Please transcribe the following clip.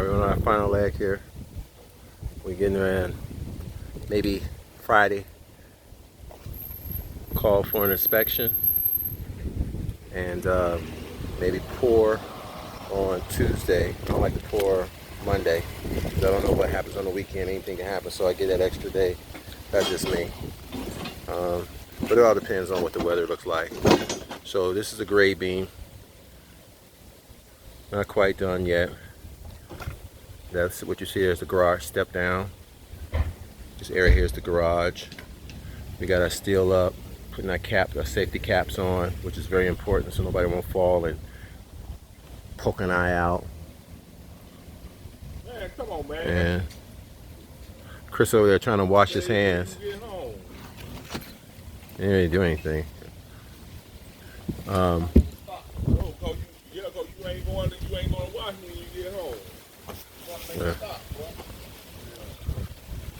Alright, we're on our final leg here. We're getting around maybe Friday. Call for an inspection and maybe pour on Tuesday. I don't like to pour Monday because I don't know what happens on the weekend. Anything can happen, so I get that extra day. That's just me. But it all depends on what the weather looks like. So this is a grade beam. Not quite done yet. That's what you see there is the garage step down. This area here is the garage. We got our steel up, putting our safety caps on, which is very important so nobody won't fall and poke an eye out. Man, come on, man. And Chris over there trying to wash his hands. He didn't really do anything. You ain't going to wash when you get home. Yeah.